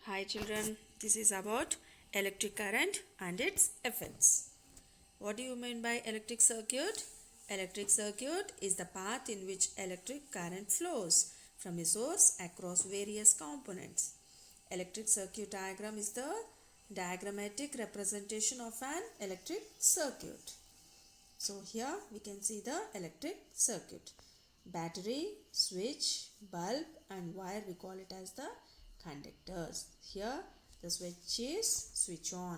Hi children, this is about electric current and its effects. What do you mean by electric circuit? Electric circuit is the path in which electric current flows from a source across various components. Electric circuit diagram is the diagrammatic representation of an electric circuit. So here we can see the electric circuit. Battery, switch, bulb and wire, we call it as the conductors. Here the switch is switch on.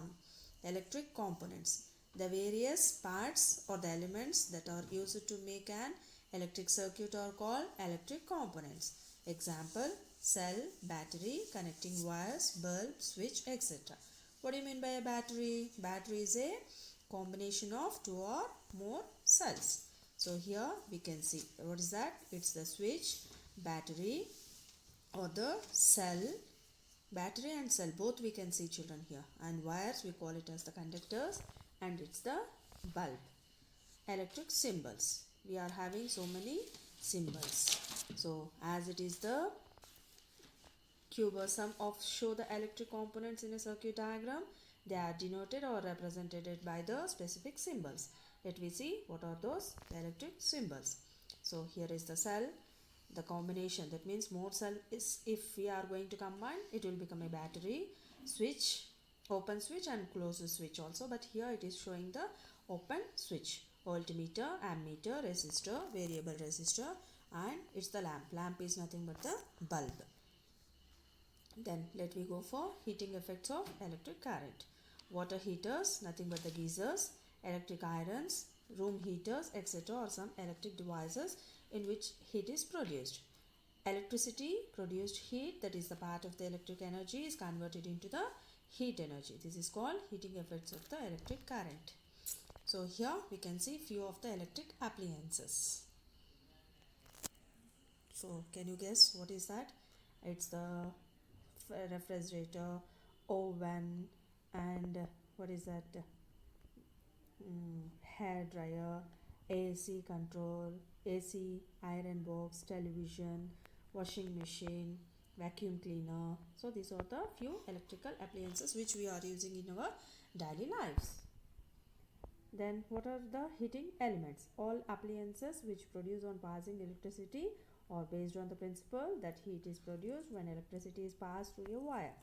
Electric components. The various parts or the elements that are used to make an electric circuit are called electric components. Example, cell, battery, connecting wires, bulb, switch, etc. What do you mean by a battery? Battery is a combination of two or more cells. So here we can see what is that? It's the switch, battery or the cell. Battery and cell both we can see children here, and wires we call it as the conductors, and it's the bulb. Electric symbols. We are having so many symbols. So as it is the cubism of show the electric components in a circuit diagram, they are denoted or represented by the specific symbols. Let me see what are those electric symbols. So here is the cell, the combination, that means more cell is, if we are going to combine, it will become a battery. Switch, open switch and closed switch also, but here it is showing the open switch. Voltmeter, ammeter, resistor, variable resistor, and it's the lamp. Lamp is nothing but the bulb. Then let me go for heating effects of electric current. Water heaters, nothing but the geysers. Electric irons, room heaters, etc. are some electric devices in which heat is produced. Electricity produced heat, that is the part of the electric energy, is converted into the heat energy. This is called heating effects of the electric current. So here we can see few of the electric appliances. So can you guess what is that? It's the refrigerator, oven, and what is that? Hair dryer, AC control, AC, iron box, television, washing machine, vacuum cleaner. So these are the few electrical appliances which we are using in our daily lives. Then what are the heating elements? All appliances which produce on passing electricity are based on the principle that heat is produced when electricity is passed through a wire.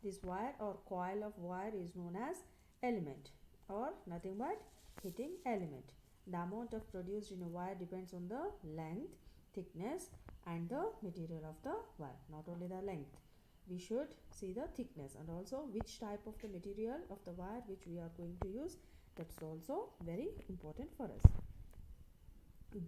This wire or coil of wire is known as element, or nothing but heating element. The amount of produced in a wire depends on the length, thickness and the material of the wire. Not only the length, we should see the thickness and also which type of the material of the wire which we are going to use. That's also very important for us.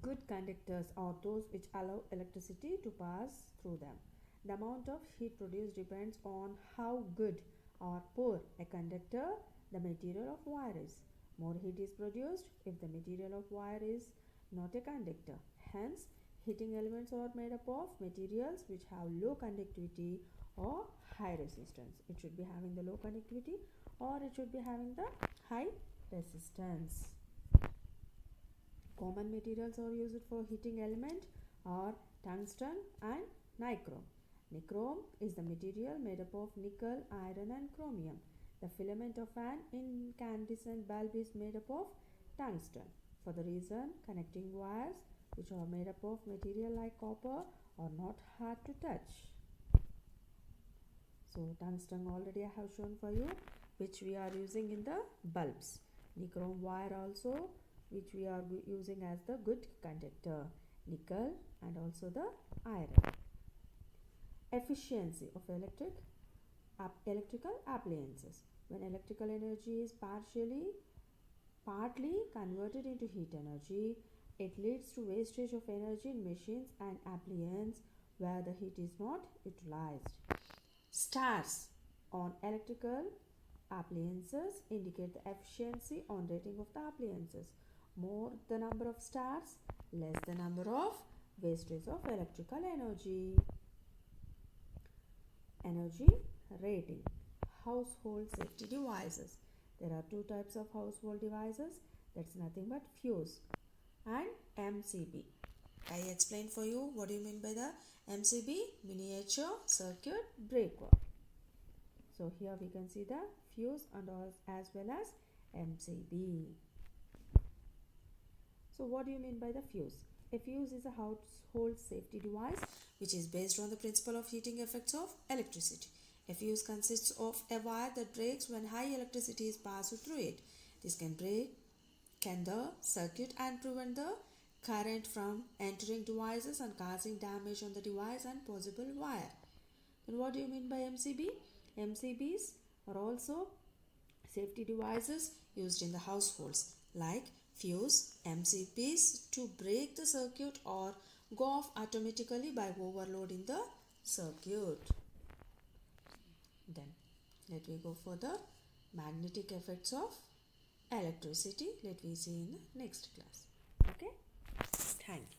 Good conductors are those which allow electricity to pass through them. The amount of heat produced depends on how good or poor a conductor the material of wire is. More heat is produced if the material of wire is not a conductor. Hence, heating elements are made up of materials which have low conductivity or high resistance. It should be having the low conductivity or it should be having the high resistance. Common materials are used for heating element are tungsten and nichrome. Nichrome is the material made up of nickel, iron and chromium. The filament of an incandescent bulb is made up of tungsten. For the reason, connecting wires which are made up of material like copper are not hard to touch. So tungsten already I have shown for you, which we are using in the bulbs. Nichrome wire also, which we are using as the good conductor. Nickel and also the iron. Efficiency of electrical appliances. When electrical energy is partly converted into heat energy, it leads to wastage of energy in machines and appliances where the heat is not utilized. Stars on electrical appliances indicate the efficiency on rating of the appliances. More the number of stars, less the number of wastage of electrical energy. Energy rating. Household safety devices. There are two types of household devices, that's nothing but fuse and MCB. I explain for you what do you mean by the MCB, miniature circuit breaker. So here we can see the fuse and as well as MCB. So what do you mean by the fuse? A fuse is a household safety device which is based on the principle of heating effects of electricity. A fuse consists of a wire that breaks when high electricity is passed through it. This can break the circuit and prevent the current from entering devices and causing damage on the device and possible wire. And what do you mean by MCB? MCBs are also safety devices used in the households like fuse, MCBs to break the circuit or go off automatically by overloading the circuit. Then let me go for the magnetic effects of electricity. Let me see in the next class. Okay, thank you.